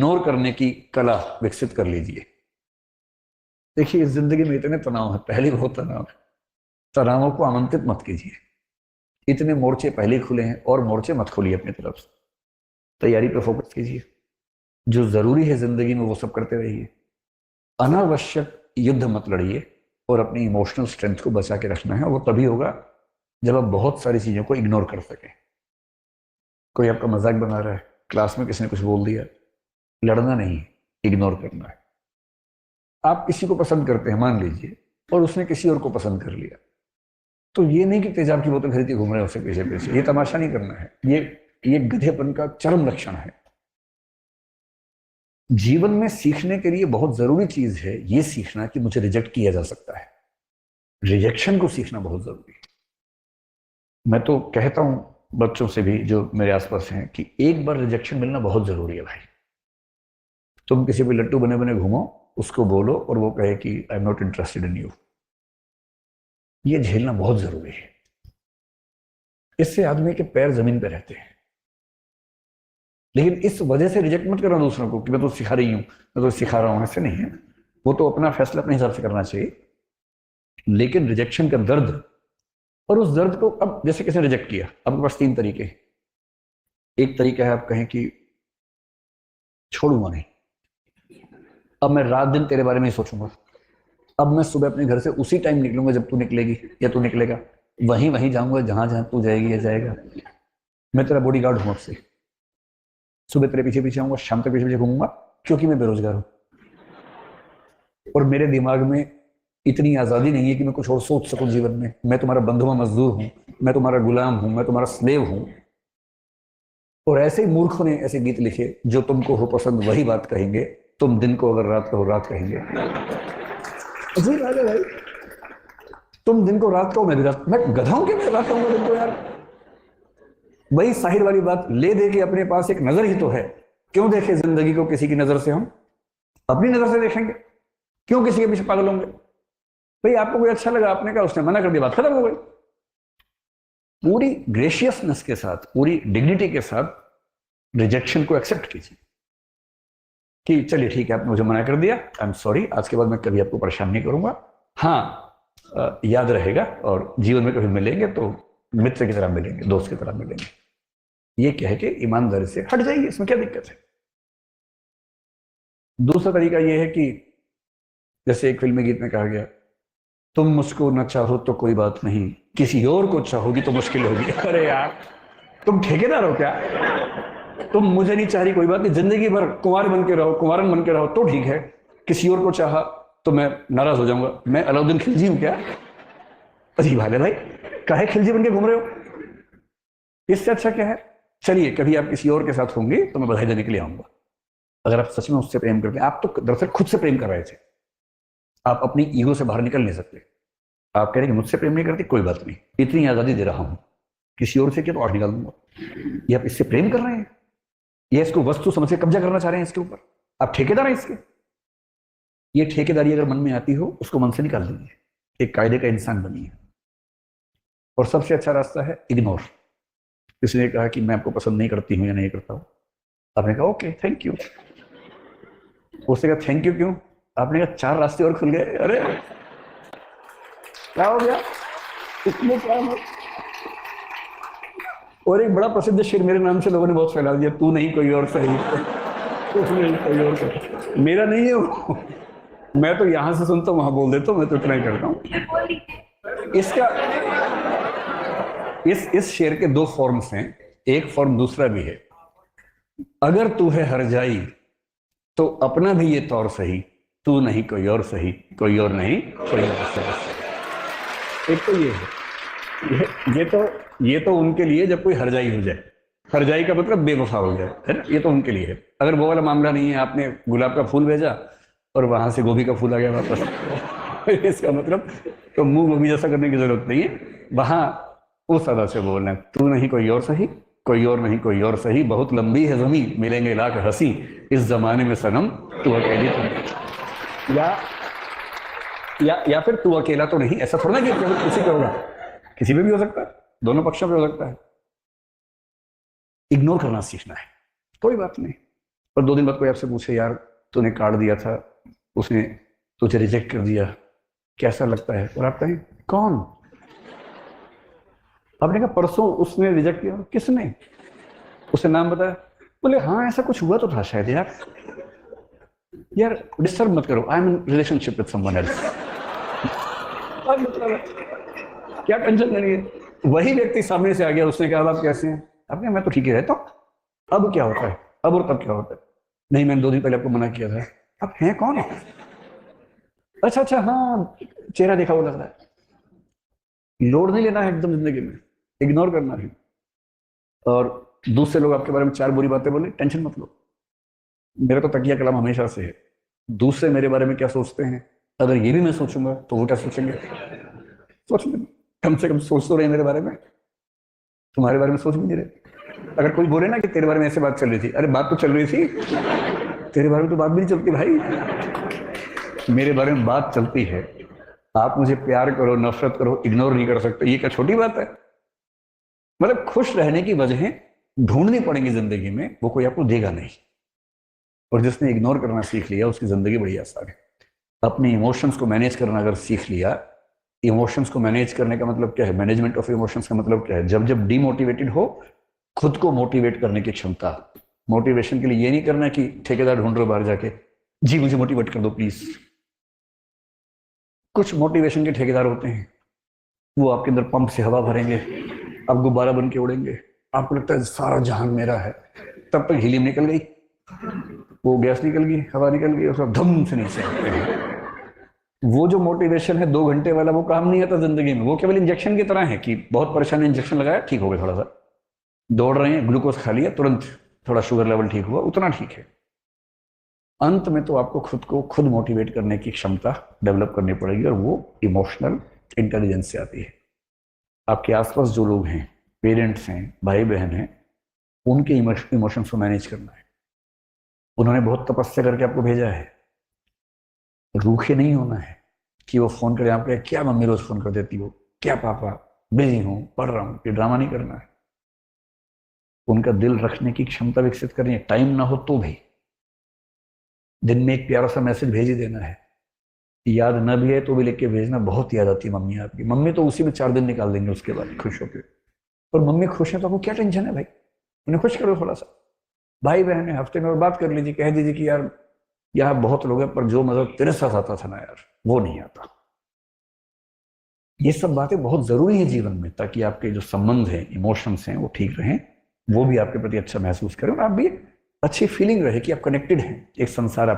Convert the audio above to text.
Ignore करने की कला विकसित कर लीजिए। देखिए, इस जिंदगी में इतने तनाव है, पहले बहुत तनाव है, तनावों को आमंत्रित मत कीजिए। इतने मोर्चे पहले खुले हैं और मोर्चे मत खोलिए अपनी तरफ से। तैयारी पर फोकस कीजिए, जो जरूरी है जिंदगी में वो सब करते रहिए। अनावश्यक युद्ध मत लड़िए और अपनी इमोशनल स्ट्रेंथ को बचा के रखना है। वो तभी होगा जब आप बहुत सारी चीजों को इग्नोर कर सकें। कोई आपका मजाक बना रहा है, क्लास में किसी ने कुछ बोल दिया, लड़ना नहीं, इग्नोर करना है। आप किसी को पसंद करते हैं मान लीजिए, और उसने किसी और को पसंद कर लिया, तो ये नहीं कि तेजाब की बोतल खरीद के घूम रहे हैं उससे पीछे पीछे। ये तमाशा नहीं करना है, ये गधेपन का चरम लक्षण है। जीवन में सीखने के लिए बहुत जरूरी चीज है ये सीखना कि मुझे रिजेक्ट किया जा सकता है। रिजेक्शन को सीखना बहुत जरूरी है। मैं तो कहता हूं बच्चों से भी जो मेरे आसपास हैं कि एक बार रिजेक्शन मिलना बहुत जरूरी है भाई। तुम किसी भी लट्टू बने बने घूमो, उसको बोलो और वो कहे कि I am not interested in you, ये झेलना बहुत जरूरी है। इससे आदमी के पैर जमीन पे रहते हैं। लेकिन इस वजह से रिजेक्ट मत करना दूसरों को कि मैं तो सिखा रही हूं, मैं तो सिखा रहा हूं, ऐसे नहीं है। वो तो अपना फैसला अपने हिसाब से करना चाहिए, लेकिन रिजेक्शन का दर्द, और उस दर्द को, अब जैसे किसी ने रिजेक्ट किया, आपके पास तीन तरीके हैं। एक तरीका है आप कहें कि छोड़ूंगा नहीं, अब मैं रात दिन तेरे बारे में ही सोचूंगा, अब मैं सुबह अपने घर से उसी टाइम निकलूंगा जब तू निकलेगी या तू निकलेगा, वहीं वहीं जाऊंगा जहां जहां तू जाएगी या जाएगा। मैं तेरा बॉडी गार्ड हूं, अब से सुबह तेरे पीछे पीछे आऊंगा, शाम तक पीछे पीछे घूमूंगा, क्योंकि मैं बेरोजगार हूं और मेरे दिमाग में इतनी आजादी नहीं है कि मैं कुछ और सोच सकूं जीवन में। मैं तुम्हारा बंधुआ मजदूर हूं, मैं तुम्हारा गुलाम हूं, मैं तुम्हारा स्लेव हूं। और ऐसे ही मूर्खों ने ऐसे गीत लिखे, जो तुमको हो पसंद वही बात कहेंगे, तुम दिन को अगर रात कहो रात कहेंगे। अजीब बात है भाई, तुम दिन को रात कहो मैं भी रात, मैं गधा हूं कि मैं रात कहूंगा दिन को यार। वही साहिर वाली बात, ले दे के अपने पास एक नजर ही तो है, क्यों देखे जिंदगी को किसी की नजर से, हम अपनी नजर से देखेंगे, क्यों किसी के पीछे पागल होंगे। भाई आपको कोई अच्छा लगा, आपने कहा, उसने मना कर दिया, बात खत्म हो गई। पूरी ग्रेशियसनेस के साथ, पूरी डिग्निटी के साथ रिजेक्शन को एक्सेप्ट कीजिए कि चलिए ठीक है, आपने मुझे मना कर दिया, आई एम सॉरी, आज के बाद मैं कभी आपको परेशान नहीं करूंगा। हाँ, याद रहेगा, और जीवन में कभी मिलेंगे तो मित्र की तरह मिलेंगे, दोस्त की तरह मिलेंगे। ये कह के ईमानदारी से हट जाइए, इसमें क्या दिक्कत है। दूसरा तरीका यह है कि जैसे एक फिल्मी गीत में कहा गया, तुम मुझको न चाहो तो कोई बात नहीं, किसी और को चाहोगी तो मुश्किल होगी। अरे यार, तुम ठेकेदार हो क्या? तुम मुझे नहीं चाह रही, कोई बात नहीं, जिंदगी भर कुंवार बन के रहो, कुंवारन बन के रहो तो ठीक है, किसी और को चाहा तो मैं नाराज हो जाऊंगा। मैं अलाउद्दीन खिलजी हूं क्या? अजीब हाल है भाई, काहे खिलजी बन के घूम रहे हो? इससे अच्छा क्या है, चलिए कभी आप किसी और के साथ होंगे तो मैं बधाई देने के लिए आऊंगा। अगर आप सच में उससे प्रेम करते हैं, आप तो दरअसल खुद से प्रेम कर रहे थे, आप अपनी ईगो से बाहर निकल नहीं सकते। आप कह रहे हैं मुझसे प्रेम नहीं करती, कोई बात नहीं, इतनी आजादी दे रहा हूं, किसी और से किया तो और निकाल दूंगा। ये आप इससे प्रेम कर रहे हैं, ये इसको वस्तु समझ के कब्जा करना चाह रहे हैं इसके ऊपर, आप ठेकेदार हैं इसके। ये ठेकेदारी अगर मन में आती हो, उसको मन से निकाल दीजिए, एक कायदे का इंसान बनिए। और सबसे अच्छा रास्ता है इग्नोर। किसी ने कहा कि मैं आपको पसंद नहीं करती हूं या नहीं करता हूं, आपने कहा ओके थैंक यू, उसने कहा थैंक यू क्यों, आपने कहा चार रास्ते और खुल गए। अरे क्या हो गया इसमें, क्या हो? और एक बड़ा प्रसिद्ध शेर मेरे नाम से लोगों ने बहुत फैला दिया, तू नहीं कोई और सही, तू नहीं कोई और सही, मेरा नहीं है वो, मैं तो यहां से सुनता हूं वहां बोल देता हूं, मैं तो इतना ही करता हूं। इसका इस शेर के दो फॉर्म्स हैं, एक फॉर्म दूसरा भी है, अगर तू है हर जाई तो अपना भी ये तौर सही, तू नहीं कोई और सही, कोई और नहीं कोई और सही। एक तो ये है, ये तो उनके लिए जब कोई हरजाई हो जाए, हरजाई का मतलब बेवफा हो जाए, है ना, ये तो उनके लिए है। अगर वो वाला मामला नहीं है, आपने गुलाब का फूल भेजा और वहां से गोभी का फूल आ गया वापस इसका मतलब तो मुंह गोभी जैसा करने की जरूरत नहीं है, वहां उस अदा से बोलना है, तू नहीं कोई और सही, कोई और नहीं कोई और सही, बहुत लंबी है जमीन, मिलेंगे लाख हंसी, इस जमाने में सनम तू अकेली तो, या फिर तू अकेला तो नहीं, ऐसा थोड़ा ना कि किसी पे होगा, किसी पे भी हो सकता है, दोनों पक्षों पे हो सकता है। इग्नोर करना सीखना है, कोई बात नहीं, और 2 दिन बाद कोई आपसे पूछे, यार तूने कार्ड दिया था, उसने तुझे रिजेक्ट कर दिया, कैसा लगता है? और आप कहें कौन? आपने कहा परसों उसने रिजेक्ट किया। किसने? उसे नाम बताया? बोले हाँ ऐसा कुछ हुआ तो था शायद। यार डिस्टर्ब मत करो, I am in relationship with someone else. क्या टेंशन लेनी है? वही व्यक्ति सामने से आ गया, उसने कहा आप कैसे हैं? आपने मैं तो ठीक ही रहता हूँ। अब क्या होता है? अब और तब क्या होता है? नहीं मैंने 2 दिन पहले आपको मना किया था। अब हैं कौन? अच्छा अच्छा, हाँ चेहरा देखा वो लग रहा है। लोड नहीं लेना है एकदम जिंदगी में, इग्नोर करना है। और दूसरे लोग आपके बारे में 4 बुरी बातें बोले, टेंशन मत लो। मेरा तो तकिया कलाम हमेशा से है, दूसरे मेरे बारे में क्या सोचते हैं, अगर ये भी मैं सोचूंगा तो वो क्या सोचेंगे? सोच लें, कम से कम सोच तो रहे मेरे बारे में, तुम्हारे बारे में सोच भी नहीं रहे। अगर कोई बोले ना कि तेरे बारे में ऐसे बात चल रही थी, अरे बात तो चल रही थी, तेरे बारे में तो बात भी नहीं चलती भाई, मेरे बारे में बात चलती है। आप मुझे प्यार करो नफरत करो, इग्नोर नहीं कर सकते, ये क्या छोटी बात है? मतलब खुश रहने की वजह ढूंढनी पड़ेंगी जिंदगी में, वो कोई आपको देगा नहीं। और जिसने इग्नोर करना सीख लिया उसकी जिंदगी बड़ी आसान है। अपने इमोशंस को मैनेज करना अगर सीख लिया, इमोशंस को मैनेज करने का मतलब क्या है? मैनेजमेंट ऑफ इमोशंस का मतलब क्या है? जब जब डीमोटिवेटेड हो, खुद को मोटिवेट करने की क्षमता। मोटिवेशन के लिए ये नहीं करना कि ठेकेदार ढूंढ रहे हो बाहर जाके, जी मुझे मोटिवेट कर दो प्लीज। कुछ मोटिवेशन के ठेकेदार होते हैं, वो आपके अंदर पंप से हवा भरेंगे, आप गुब्बारा बन के उड़ेंगे, आपको लगता है सारा जहान मेरा है। तब तक हीलियम निकल गई, वो गैस निकल गई, हवा निकल गई, और सब धम से नीचे आते हैं। वो जो मोटिवेशन है 2 घंटे वाला, वो काम नहीं आता जिंदगी में। वो केवल इंजेक्शन की तरह है कि बहुत परेशानी, इंजेक्शन लगाया ठीक हो गया, थोड़ा सा दौड़ रहे हैं ग्लूकोज खा लिया तुरंत थोड़ा शुगर लेवल ठीक हुआ, उतना ठीक है। अंत में तो आपको खुद को खुद मोटिवेट करने की क्षमता डेवलप करनी पड़ेगी, और वो इमोशनल इंटेलिजेंस से आती है। आपके आसपास जो लोग हैं, पेरेंट्स हैं, भाई बहन हैं, उनके इमोशंस को मैनेज करना है। उन्होंने बहुत तपस्या करके आपको भेजा है, रूखे नहीं होना है कि वो फोन करे आपको, क्या मम्मी रोज फोन कर देती हो, क्या पापा बिजी हूं पढ़ रहा हूं, ये ड्रामा नहीं करना है। उनका दिल रखने की क्षमता विकसित करनी है, टाइम ना हो तो भी दिन में एक प्यारा सा मैसेज भेज ही देना है। याद न भी है तो भी लिख के भेजना, बहुत याद आती है मम्मी आपकी। मम्मी तो उसी में 4 दिन निकाल देंगे उसके बाद खुश होकर। और मम्मी खुश है तो आपको क्या टेंशन है भाई, उन्हें खुश करो थोड़ा सा। भाई बहन है, हफ्ते में और बात कर लीजिए, कह दीजिए कि यार यहाँ बहुत लोग हैं पर जो मजा तेरे साथ आता था ना यार, वो नहीं आता। ये सब बातें बहुत जरूरी है जीवन में, ताकि आपके जो संबंध हैं, इमोशंस हैं, वो ठीक रहें, वो भी आपके प्रति अच्छा महसूस करें, और आप भी अच्छी फीलिंग रहे कि आप कनेक्टेड हैं। एक संसार